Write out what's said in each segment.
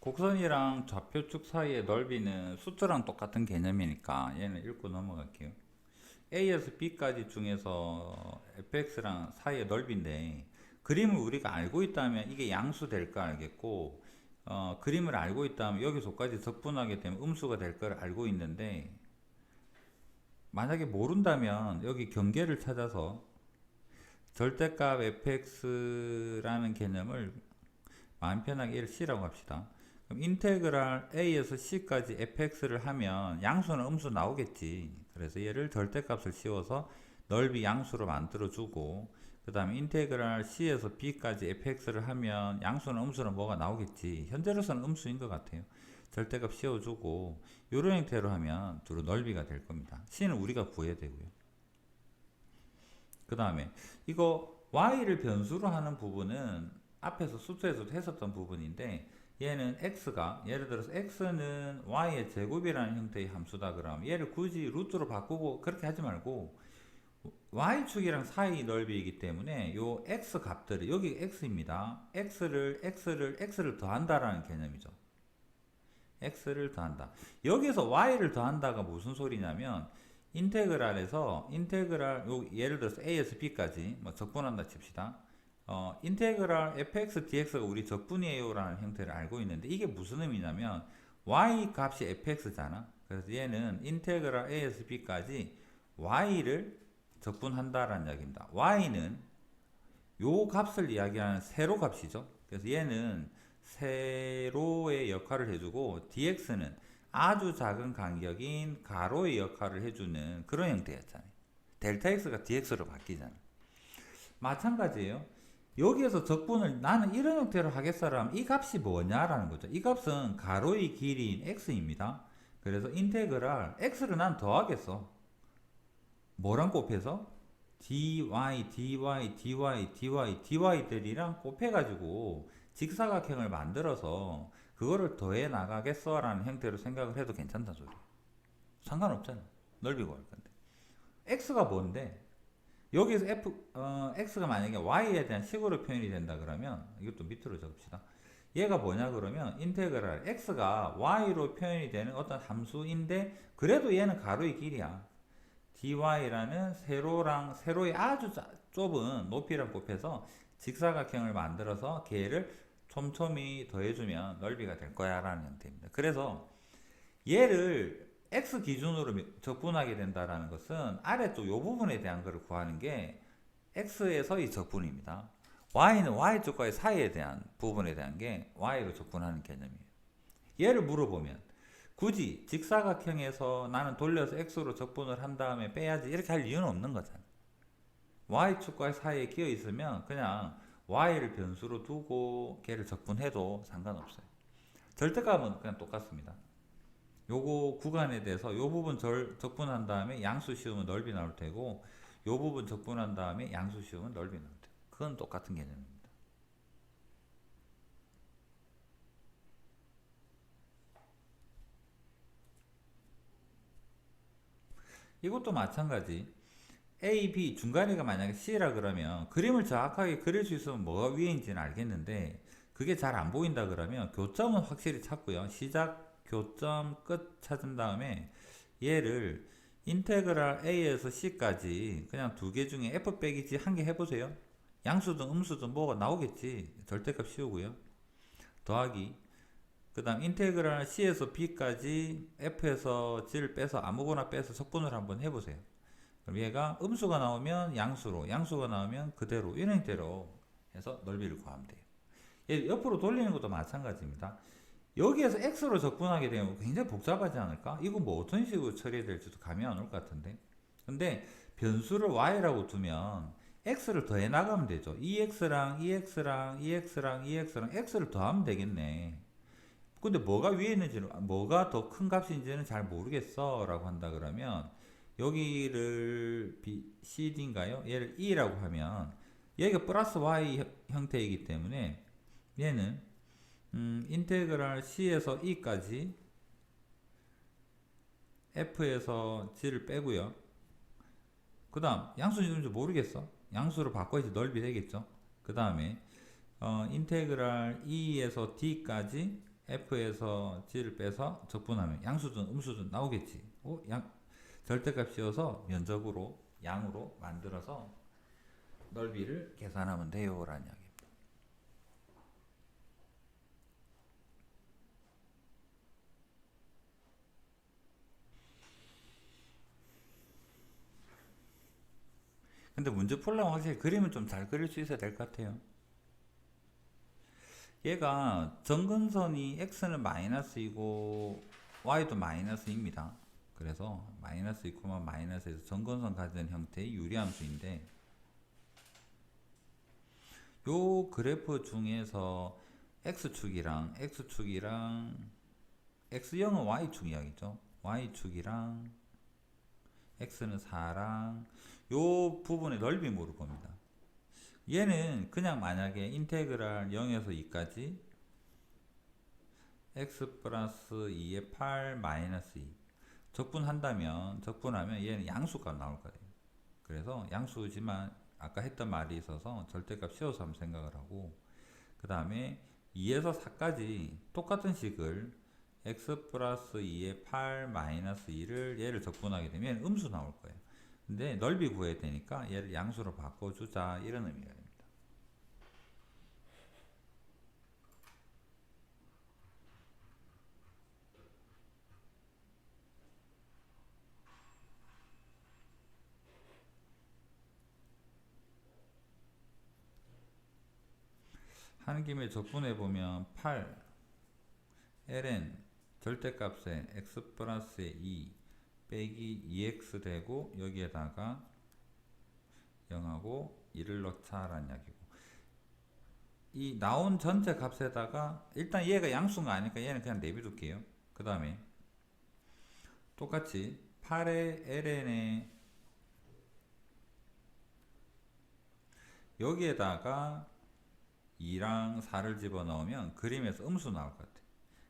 곡선이랑 좌표축 사이의 넓이는 수트랑 똑같은 개념이니까 얘는 읽고 넘어갈게요. A에서 B까지 중에서 fx랑 사이의 넓이인데 그림을 우리가 알고 있다면 이게 양수 될 거 알겠고, 그림을 알고 있다면 여기서까지 적분하게 되면 음수가 될 걸 알고 있는데, 만약에 모른다면 여기 경계를 찾아서 절대값 fx라는 개념을 마음 편하게 얘를 C라고 합시다. 그럼 인테그랄 A에서 C까지 fx를 하면 양수는 음수 나오겠지. 그래서 얘를 절대값을 씌워서 넓이 양수로 만들어주고, 그 다음에 인테그랄 C에서 B까지 fx를 하면 양수는 음수는 뭐가 나오겠지. 현재로서는 음수인 것 같아요. 절대값 씌워주고 이런 형태로 하면 두루 넓이가 될 겁니다. C는 우리가 구해야 되고요. 그 다음에 이거 y를 변수로 하는 부분은 앞에서 수트에서도 했었던 부분인데, 얘는 x가 예를 들어서 x는 y의 제곱이라는 형태의 함수다 그러면 얘를 굳이 루트로 바꾸고 그렇게 하지 말고 y축이랑 사이 넓이이기 때문에 요 x 값들이 여기 x입니다. x를 더한다라는 개념이죠. x를 더한다. 여기서 y를 더한다가 무슨 소리냐면 인테그랄에서 인테그랄 예를 들어서 a에서 b까지 뭐 적분한다 칩시다. 인테그랄 fx dx가 우리 적분이에요 라는 형태를 알고 있는데, 이게 무슨 의미냐면 y 값이 fx잖아. 그래서 얘는 인테그랄 a에서 b까지 y를 적분한다라는 이야기입니다. y는 요 값을 이야기하는 세로 값이죠. 그래서 얘는 세로의 역할을 해주고 dx는 아주 작은 간격인 가로의 역할을 해주는 그런 형태였잖아요. 델타 x가 dx로 바뀌잖아. 마찬가지예요. 여기에서 적분을 나는 이런 형태로 하겠어라면 이 값이 뭐냐라는 거죠. 이 값은 가로의 길이인 x입니다. 그래서 인테그랄 x를 난 더하겠어. 뭐랑 곱해서? dy들이랑 곱해가지고 직사각형을 만들어서 그거를 더해 나가겠어 라는 형태로 생각을 해도 괜찮다 소리. 상관없잖아. 넓이 구할 건데. x가 뭔데? 여기서 x가 만약에 y에 대한 식으로 표현이 된다 그러면 이것도 밑으로 적읍시다. 얘가 뭐냐 그러면 인테그랄 x가 y로 표현이 되는 어떤 함수인데, 그래도 얘는 가로의 길이야. dy라는 세로의 아주 좁은 높이랑 곱해서 직사각형을 만들어서 걔를 촘촘히 더해주면 넓이가 될 거야 라는 형태입니다. 그래서 얘를 x 기준으로 적분하게 된다는 것은 아래쪽 이 부분에 대한 것을 구하는 게 x에서의 적분입니다. y는 y쪽과의 사이에 대한 부분에 대한 게 y로 적분하는 개념이에요. 얘를 물어보면 굳이 직사각형에서 나는 돌려서 x로 적분을 한 다음에 빼야지 이렇게 할 이유는 없는 거잖아. y축과 사이에 끼어 있으면 그냥 y를 변수로 두고 걔를 적분해도 상관없어요. 절대값은 그냥 똑같습니다. 요거 구간에 대해서 요 부분 적분한 다음에 양수 씌우면 넓이 나올 테고, 요 부분 적분한 다음에 양수 씌우면 넓이 나올 테고, 그건 똑같은 개념입니다. 이것도 마찬가지. A, B 중간이가 만약에 C라 그러면 그림을 정확하게 그릴 수 있으면 뭐가 위에인지는 알겠는데, 그게 잘 안 보인다 그러면 교점은 확실히 찾고요. 시작 교점 끝 찾은 다음에 얘를 인테그랄 A에서 C까지 그냥 두 개 중에 F 빼기 G 한 개 해보세요. 양수든 음수든 뭐가 나오겠지. 절대값 씌우고요. 더하기 그 다음 인테그랄 C에서 B까지 F에서 G를 빼서 아무거나 빼서 적분을 한번 해보세요. 그럼 얘가 음수가 나오면 양수로, 양수가 나오면 그대로, 이런 형태로 해서 넓이를 구하면 돼요. 얘 옆으로 돌리는 것도 마찬가지입니다. 여기에서 x로 적분하게 되면 굉장히 복잡하지 않을까? 이거 뭐 어떤 식으로 처리해야 될지도 감이 안 올 것 같은데. 근데 변수를 y라고 두면 x를 더해 나가면 되죠. 2x랑 2x랑 2x랑 2x랑 x를 더하면 되겠네. 근데 뭐가 위에 있는지는, 뭐가 더 큰 값인지는 잘 모르겠어 라고 한다 그러면 여기를 CD인가요? 얘를 E라고 하면 얘가 플러스 Y 형태이기 때문에 얘는 인테그랄 C에서 E까지 F에서 G를 빼고요. 그 다음 양수는 뭔지 모르겠어. 양수로 바꿔야지 넓이 되겠죠. 그 다음에 인테그랄 E에서 D까지 f에서 g를 빼서 적분하면 양수든 음수든 나오겠지. 절대값 씌워서 면적으로 양으로 만들어서 넓이를 계산하면 돼요 라는 이야기입니다. 근데 문제 풀려면 확실히 그림은 좀 잘 그릴 수 있어야 될 것 같아요. 얘가 점근선이 x는 마이너스이고 y도 마이너스입니다. 그래서 마이너스 있고만 마이너스에서 점근선 가진 형태의 유리함수인데 요 그래프 중에서 x축이랑 x0은 y축 이야기죠. y축이랑 x는 4랑 요 부분의 넓이 모를 겁니다. 얘는 그냥 만약에 인테그랄 0에서 2까지 x 플러스 2의 8 마이너스 2 적분하면 얘는 양수값 나올 거예요. 그래서 양수지만 아까 했던 말이 있어서 절대값 씌워서 한번 생각을 하고 그 다음에 2에서 4까지 똑같은 식을 x 플러스 2의 8 마이너스 2를 얘를 적분하게 되면 음수 나올 거예요. 근데 넓이 구해야 되니까 얘를 양수로 바꿔주자 이런 의미가 됩니다. 하는 김에 적분해 보면 8 ln 절대값에 x 플러스 2 빼기 2x 되고 여기에다가 0하고 2를 넣자라는 이야기고 이 나온 전체 값에다가 일단 얘가 양수가 아니니까 얘는 그냥 내비둘게요. 그 다음에 똑같이 8의 ln에 여기에다가 2랑 4를 집어넣으면 그림에서 음수 나올 것 같아요.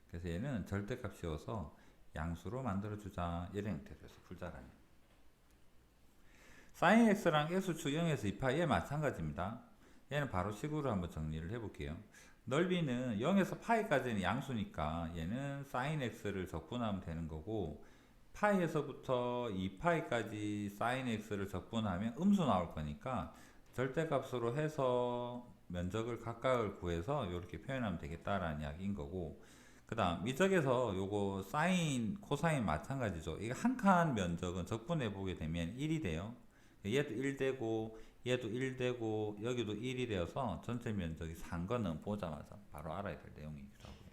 그래서 얘는 절대값 씌워서 양수로 만들어주자 이런 형태로 해서 풀자라는 sin x랑 x축 0에서 2파 얘 마찬가지입니다. 얘는 바로 식으로 한번 정리를 해볼게요. 넓이는 0에서 파이까지는 양수니까 얘는 sin x를 적분하면 되는 거고 파이에서부터 2파이까지 sin x를 적분하면 음수 나올 거니까 절대값으로 해서 면적을 각각을 구해서 이렇게 표현하면 되겠다라는 이야기인 거고 그 다음 미적에서 요거 사인, 코사인 마찬가지죠. 이게 한 칸 면적은 적분해 보게 되면 1이 돼요. 얘도 1 되고 얘도 1 되고 여기도 1이 되어서 전체 면적이 산 거는 보자마자 바로 알아야 될 내용이기도 하고요.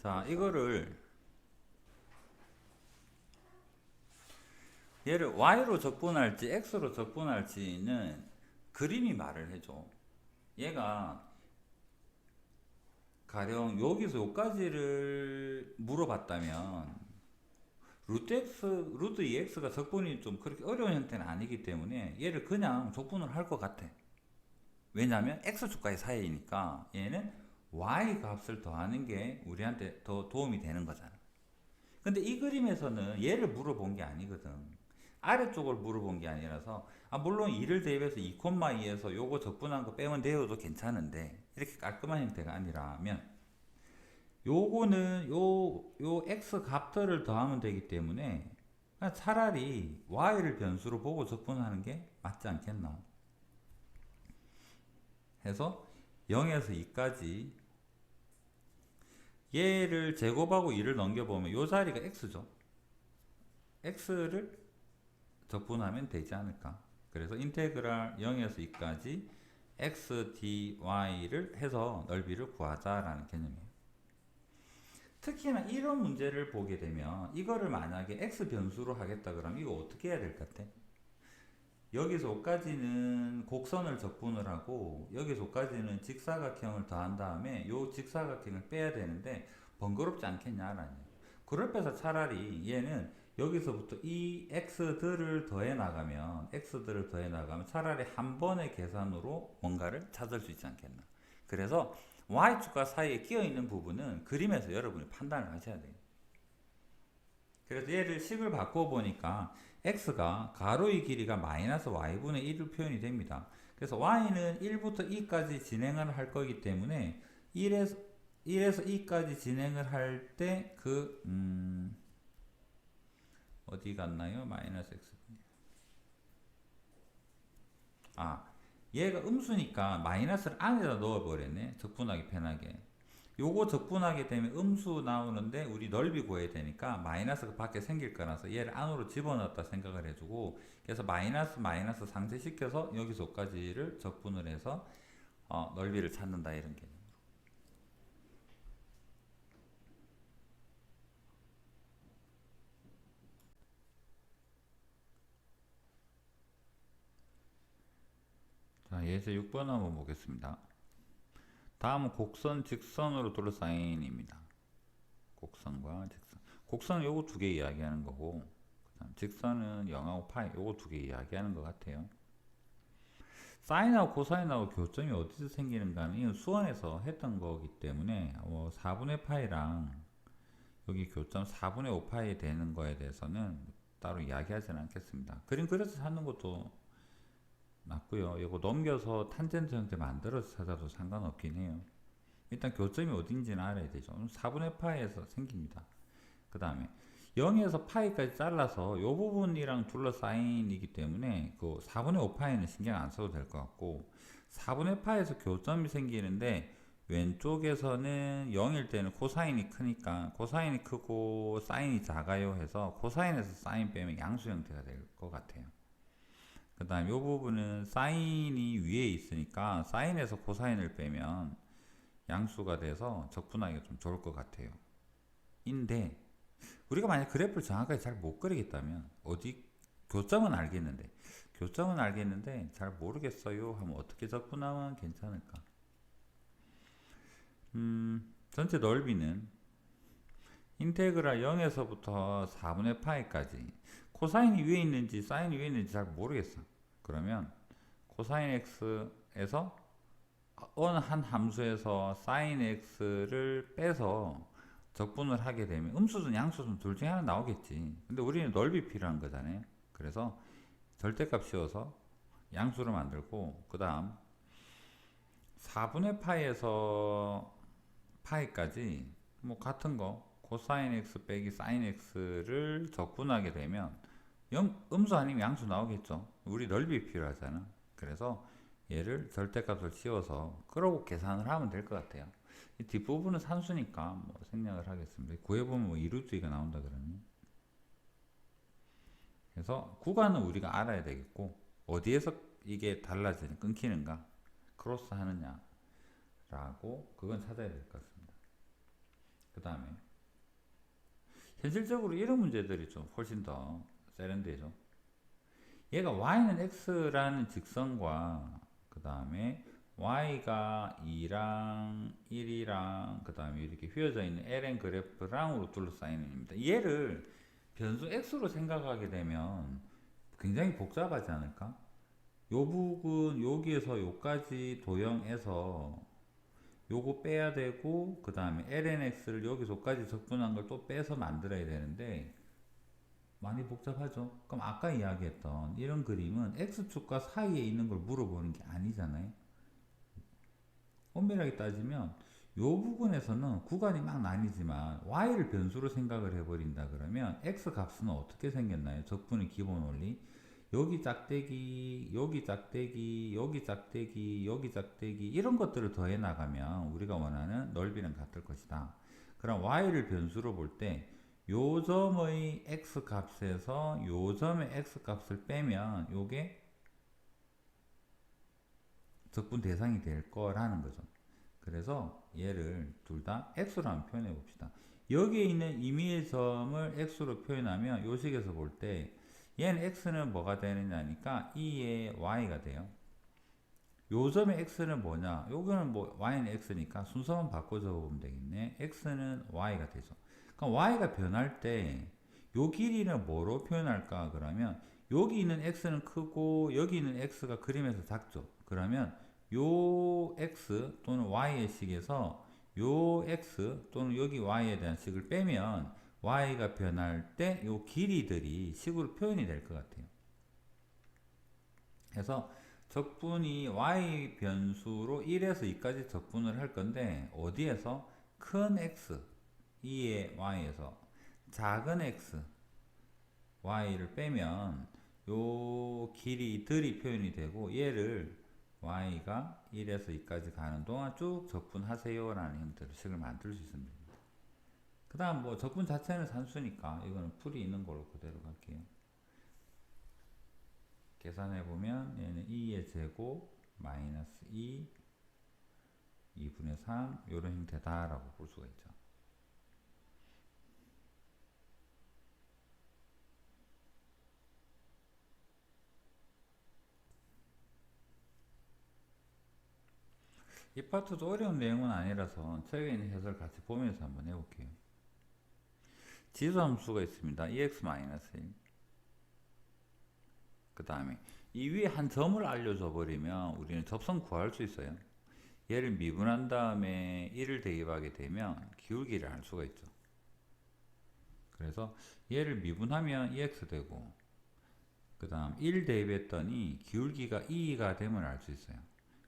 자, 이거를 얘를 y로 적분할지 x로 적분할지는 그림이 말을 해줘. 얘가 가령 여기서 여기까지를 물어봤다면 루트 x, 루트 2x가 적분이 좀 그렇게 어려운 형태는 아니기 때문에 얘를 그냥 적분을 할 것 같아. 왜냐하면 x축과의 사이니까 얘는 y 값을 더하는 게 우리한테 더 도움이 되는 거잖아. 근데 이 그림에서는 얘를 물어본 게 아니거든. 아래쪽을 물어본 게 아니라서 물론 2를 대입해서 2,2에서 요거 적분한 거 빼면 돼요도 괜찮은데 이렇게 깔끔한 형태가 아니라면 요거는 요 x 값들을 더하면 되기 때문에 차라리 y를 변수로 보고 적분하는 게 맞지 않겠나 해서 0에서 2까지 얘를 제곱하고 2를 넘겨보면 요 자리가 x죠. x를 적분하면 되지 않을까. 그래서 인테그랄 0에서 2까지 x dy를 해서 넓이를 구하자라는 개념이에요. 특히나 이런 문제를 보게 되면 이거를 만약에 x 변수로 하겠다 그러면 이거 어떻게 해야 될 것 같아? 여기서 5까지는 곡선을 적분을 하고 여기서 5까지는 직사각형을 더한 다음에 요 직사각형을 빼야 되는데 번거롭지 않겠냐라는 거예요. 그럴 빼서 차라리 얘는 여기서부터 이 x들을 더해 나가면 차라리 한 번의 계산으로 뭔가를 찾을 수 있지 않겠나. 그래서 y축과 사이에 끼어 있는 부분은 그림에서 여러분이 판단을 하셔야 돼요. 그래서 얘를 식을 바꿔 보니까 x가 가로의 길이가 마이너스 y분의 1로 표현이 됩니다. 그래서 y는 1부터 2까지 진행을 할 거기 때문에 1에서 2까지 진행을 할 때 어디 갔나요? 마이너스 x. 얘가 음수니까 마이너스를 안에다 넣어버렸네. 적분하기 편하게. 요거 적분하게 되면 음수 나오는데 우리 넓이 구해야 되니까 마이너스가 밖에 생길 거라서 얘를 안으로 집어넣었다 생각을 해주고, 그래서 마이너스 상쇄시켜서 여기서까지를 적분을 해서 넓이를 찾는다, 이런 개념. 자, 예제 6번 한번 보겠습니다. 다음은 곡선, 직선으로 둘러싸인입니다. 곡선과 직선. 곡선은 요거 두 개 이야기하는 거고, 그다음 직선은 0하고 파이 요거 두 개 이야기하는 것 같아요. 사인하고 코사인하고 교점이 어디서 생기는가는 이건 수원에서 했던 거기 때문에 4분의 파이랑 여기 교점 4분의 5파이 되는 거에 대해서는 따로 이야기하지는 않겠습니다. 그림 그려서 찾는 것도 맞고요. 이거 넘겨서 탄젠트 형태 만들어서 찾아도 상관없긴 해요. 일단 교점이 어딘지는 알아야 되죠. 4분의 파이에서 생깁니다. 그 다음에 0에서 파이까지 잘라서 이 부분이랑 둘러싸인이기 때문에 그 4분의 5파이는 신경 안 써도 될 것 같고, 4분의 파이에서 교점이 생기는데 왼쪽에서는 0일 때는 코사인이 크니까 코사인이 크고 사인이 작아요 해서 코사인에서 사인 빼면 양수 형태가 될 것 같아요. 그 다음 이 부분은 사인이 위에 있으니까 사인에서 코사인을 빼면 양수가 돼서 적분하기가 좀 좋을 것 같아요. 인데 우리가 만약 그래프를 정확하게 잘 못 그리겠다면 교점은 알겠는데 잘 모르겠어요 하면 어떻게 적분하면 괜찮을까? 전체 넓이는 인테그랄 0에서부터 4분의 파이까지 코사인이 위에 있는지 사인이 위에 있는지 잘 모르겠어. 그러면 코사인 x에서 어느 한 함수에서 사인 x를 빼서 적분을 하게 되면 음수든 양수든 둘 중에 하나 나오겠지. 근데 우리는 넓이 필요한 거잖아요. 그래서 절대값 씌워서 양수를 만들고, 그 다음 4분의 파이에서 파이까지 뭐 같은 거 코사인 x 빼기 사인 x를 적분하게 되면 음수 아니면 양수 나오겠죠. 우리 넓이 필요하잖아. 그래서 얘를 절대값을 씌워서 그러고 계산을 하면 될 것 같아요. 이 뒷부분은 산수니까 뭐 생략을 하겠습니다. 구해보면 뭐 2루트가 나온다 그러니. 그래서 구간은 우리가 알아야 되겠고, 어디에서 이게 달라지는 끊기는가, 크로스 하느냐 라고 그건 찾아야 될 것 같습니다. 그 다음에 현실적으로 이런 문제들이 좀 훨씬 더 세련되죠. 얘가 y는 x라는 직선과 그 다음에 y가 2랑 1이랑 그 다음에 이렇게 휘어져 있는 ln 그래프랑으로 둘러싸이는 입니다. 얘를 변수 x로 생각하게 되면 굉장히 복잡하지 않을까? 요 부분 여기에서 요까지 도형에서 요거 빼야 되고, 그 다음에 lnx를 여기서까지 적분한 걸 또 빼서 만들어야 되는데 많이 복잡하죠. 그럼 아까 이야기했던 이런 그림은 x축과 사이에 있는 걸 물어보는 게 아니잖아요. 엄밀하게 따지면 요 부분에서는 구간이 막 나뉘지만 y를 변수로 생각을 해버린다 그러면 x 값은 어떻게 생겼나요? 적분의 기본 원리. 여기 짝대기, 여기 짝대기, 여기 짝대기, 여기 짝대기 이런 것들을 더해 나가면 우리가 원하는 넓이는 같을 것이다. 그럼 y를 변수로 볼 때 요 점의 x 값에서 요 점의 x 값을 빼면 요게 적분 대상이 될 거라는 거죠. 그래서 얘를 둘 다 x로 한번 표현해 봅시다. 여기에 있는 임의의 점을 x로 표현하면 요 식에서 볼 때 얘는 x는 뭐가 되느냐니까 2의 y가 돼요. 요 점의 x는 뭐냐? 요거는 뭐 y는 x니까 순서만 바꿔 적어보면 되겠네. x는 y가 되죠. 그럼 y가 변할 때 요 길이는 뭐로 표현할까? 그러면 여기 있는 x는 크고 여기 있는 x가 그림에서 작죠. 그러면 요 x 또는 y의 식에서 요 x 또는 여기 y에 대한 식을 빼면 y가 변할 때 요 길이들이 식으로 표현이 될 것 같아요. 그래서 적분이 y 변수로 1에서 2까지 적분을 할 건데 어디에서? 큰 x 2의 y에서 작은 x y를 빼면 요 길이들이 표현이 되고 얘를 y가 1에서 2까지 가는 동안 쭉 적분하세요 라는 형태로 식을 만들 수 있습니다. 그 다음 뭐 적분 자체는 산수니까 이거는 풀이 있는 걸로 그대로 갈게요. 계산해보면 얘는 2의 제곱 마이너스 2 2분의 3 이런 형태다라고 볼 수가 있죠. 이 파트도 어려운 내용은 아니라서 책에 있는 해설 같이 보면서 한번 해볼게요. 지수함수가 있습니다. EX-1. 그 다음에 이 위에 한 점을 알려줘 버리면 우리는 접선 구할 수 있어요. 얘를 미분한 다음에 1을 대입하게 되면 기울기를 알 수가 있죠. 그래서 얘를 미분하면 EX 되고 그 다음 1 대입했더니 기울기가 2가 됨을 알 수 있어요.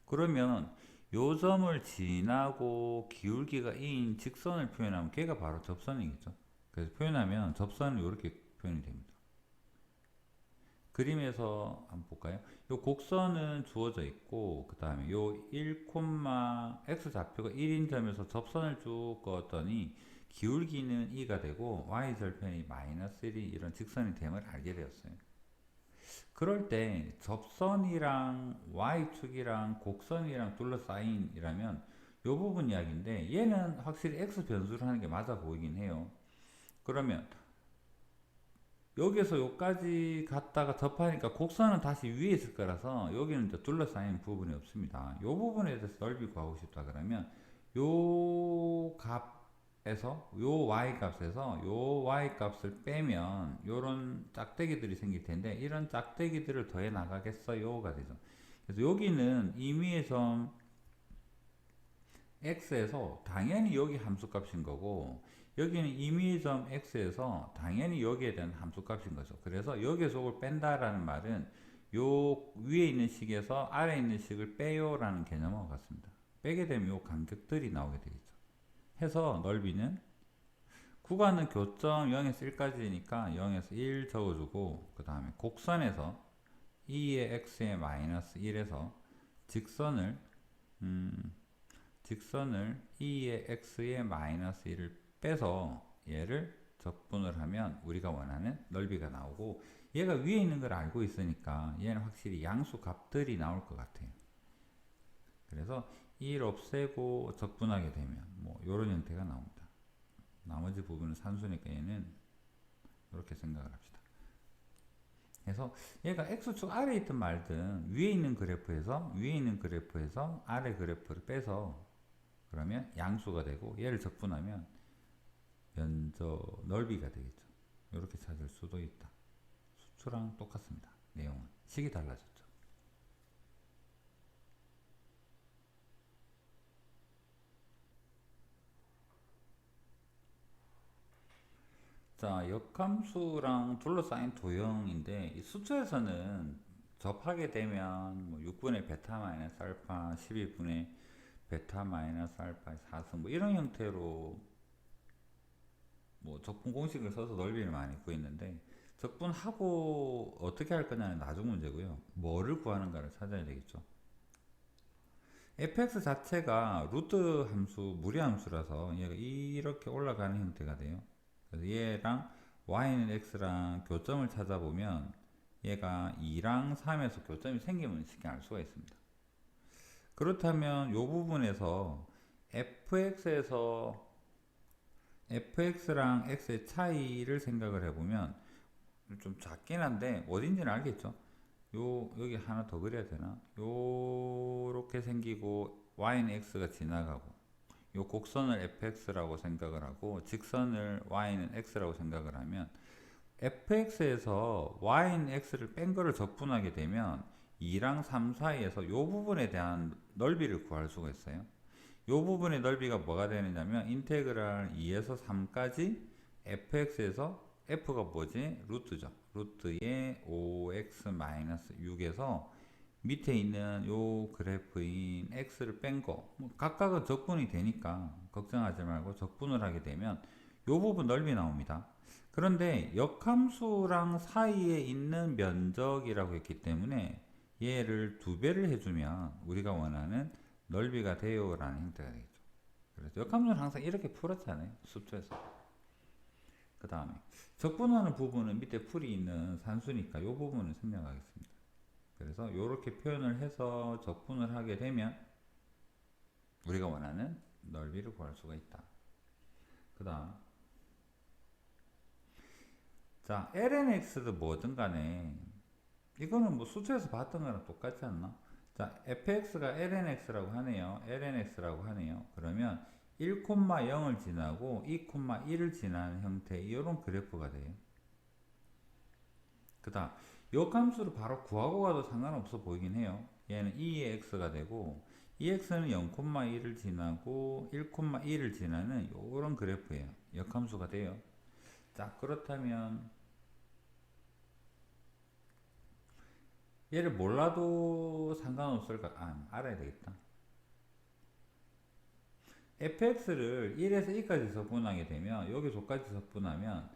그러면 요 점을 지나고 기울기가 2인 직선을 표현하면 걔가 바로 접선이겠죠. 그래서 표현하면 접선은 이렇게 표현이 됩니다. 그림에서 한번 볼까요? 요 곡선은 주어져 있고 그 다음에 요 1, x 좌표가 1인 점에서 접선을 쭉 그었더니 기울기는 2가 되고 y절편이 마이너스 1이 이런 직선이 됨을 알게 되었어요. 그럴 때 접선이랑 y축이랑 곡선이랑 둘러싸인 이라면 요 부분 이야기인데 얘는 확실히 x 변수를 하는 게 맞아 보이긴 해요. 그러면 여기서 여기까지 갔다가 접하니까 곡선은 다시 위에 있을 거라서 여기는 이제 둘러싸인 부분이 없습니다. 이 부분에 대해서 넓이 구하고 싶다 그러면 요 값에서 요 y 값에서 요 y 값을 빼면 요런 짝대기들이 생길 텐데 이런 짝대기들을 더해 나가겠어요가 되죠. 그래서 여기는 임의의 점 x에서 당연히 여기 함수값인 거고 여기는 임의의 점 x에서 당연히 여기에 대한 함수값인 거죠. 그래서 여기에서 이걸 뺀다라는 말은 요 위에 있는 식에서 아래에 있는 식을 빼요 라는 개념하고 같습니다. 빼게 되면 요 간격들이 나오게 되겠죠. 해서 넓이는 구간은 교점 0에서 1까지니까 0에서 1 적어주고 그 다음에 곡선에서 2의 x의 마이너스 1에서 직선을 2의 x의 마이너스 1을 빼서 얘를 적분을 하면 우리가 원하는 넓이가 나오고 얘가 위에 있는 걸 알고 있으니까 얘는 확실히 양수 값들이 나올 것 같아요. 그래서 1 없애고 적분하게 되면 뭐 이런 형태가 나옵니다. 나머지 부분은 산수니까 얘는 이렇게 생각을 합시다. 그래서 얘가 x축 아래에 있든 말든 위에 있는 그래프에서 아래 그래프를 빼서 그러면 양수가 되고 얘를 적분하면 면적 넓이가 되겠죠. 이렇게 찾을 수도 있다. 수추랑 똑같습니다. 내용은 식이 달라졌죠. 자, 역함수랑 둘러싸인 도형인데 이 수초에서는 접하게 되면 뭐 6분의 베타 마이너스 알파 12분의 베타 마이너스 알파 4승 뭐 이런 형태로 뭐 적분 공식을 써서 넓이를 많이 구했는데 적분하고 어떻게 할 거냐는 나중 문제고요. 뭐를 구하는가를 찾아야 되겠죠. fx 자체가 루트 함수, 무리 함수라서 얘가 이렇게 올라가는 형태가 돼요. 그래서 얘랑 y는 x랑 교점을 찾아보면 얘가 2랑 3에서 교점이 생기면 쉽게 알 수가 있습니다. 그렇다면 이 부분에서 fx랑 x의 차이를 생각을 해보면 좀 작긴 한데 어딘지는 알겠죠. 여기 하나 더 그려야 되나? 요렇게 생기고 y는 x가 지나가고 요 곡선을 fx라고 생각을 하고 직선을 y는 x라고 생각을 하면 fx에서 y는 x를 뺀 거를 적분하게 되면 2랑 3 사이에서 요 부분에 대한 넓이를 구할 수가 있어요. 요 부분의 넓이가 뭐가 되느냐면 인테그랄 2에서 3까지 fx에서 f가 뭐지? 루트죠. 루트의 5x-6에서 밑에 있는 요 그래프인 x를 뺀 거, 뭐 각각은 적분이 되니까 걱정하지 말고 적분을 하게 되면 요 부분 넓이 나옵니다. 그런데 역함수랑 사이에 있는 면적이라고 했기 때문에 얘를 2배를 해주면 우리가 원하는 넓이가 돼요 라는 형태가 되겠죠. 그래서 역함수는 항상 이렇게 풀었잖아요, 수투에서. 그 다음에 적분하는 부분은 밑에 풀이 있는 산수니까 이 부분을 생략하겠습니다. 그래서 이렇게 표현을 해서 적분을 하게 되면 우리가 원하는 넓이를 구할 수가 있다. 그 다음 자, lnx도 뭐든 간에 이거는 뭐 수치에서 봤던 거랑 똑같지 않나? 자, fx가 lnx라고 하네요. lnx라고 하네요. 그러면 1,0을 지나고 2,1을 지나는 형태의 이런 그래프가 돼요. 그 다음 역함수를 바로 구하고 가도 상관없어 보이긴 해요. 얘는 2x가 되고 2x는 0,1을 지나고 1,1을 지나는 이런 그래프예요. 역함수가 돼요. 자, 그렇다면 얘를 몰라도 상관없을까? 알아야 되겠다. fx를 1에서 2까지 적분하게 되면 여기 조까지 적분하면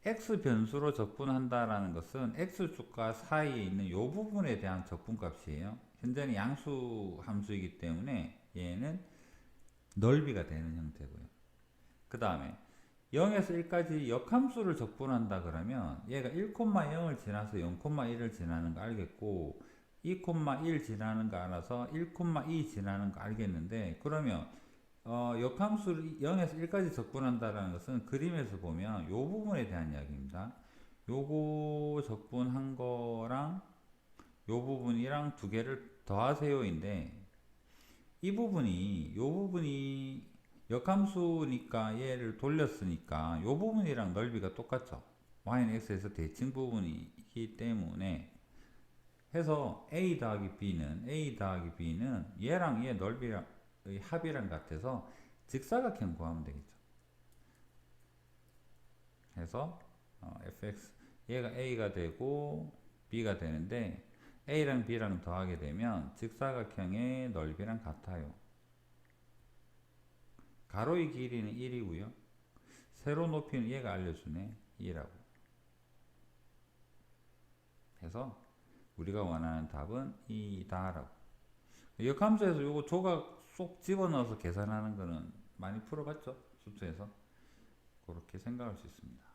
x 변수로 적분한다라는 것은 x축과 사이에 있는 이 부분에 대한 적분값이에요. 현재는 양수 함수이기 때문에 얘는 넓이가 되는 형태고요. 그 다음에 0에서 1까지 역함수를 적분한다 그러면 얘가 1,0을 지나서 0,1을 지나는 거 알겠고 2,1 지나는 거 알아서 1,2 지나는 거 알겠는데 그러면 역함수를 0에서 1까지 적분한다라는 것은 그림에서 보면 이 부분에 대한 이야기입니다. 요거 적분한 거랑 요 부분이랑 두 개를 더하세요인데 요 부분이 역함수니까 얘를 돌렸으니까 요 부분이랑 넓이가 똑같죠. y는 x에서 대칭 부분이기 때문에 해서 a 더하기 b는 얘랑 얘 넓이랑 합이랑 같아서 직사각형 구하면 되겠죠. 해서 fx 얘가 a가 되고 b가 되는데 a랑 b랑 더하게 되면 직사각형의 넓이랑 같아요. 가로의 길이는 1이고요. 세로 높이는 얘가 알려주네. 2라고. 해서 우리가 원하는 답은 2다라고. 역함수에서 요거 조각 쏙 집어넣어서 계산하는 거는 많이 풀어봤죠? 수투에서. 그렇게 생각할 수 있습니다.